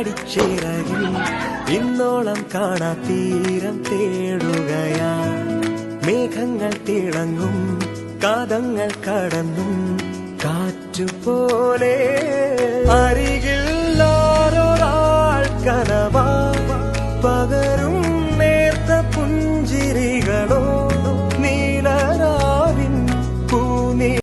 ആടിച്ചിറകിൽ ഇന്നോളം കാണാ തീരം തേടുകയാ. മേഘങ്ങൾ തിളങ്ങും കാതങ്ങൾ കടന്നും കാറ്റുപോലെ അരികിൽ ഓരോരാൾ കനവാ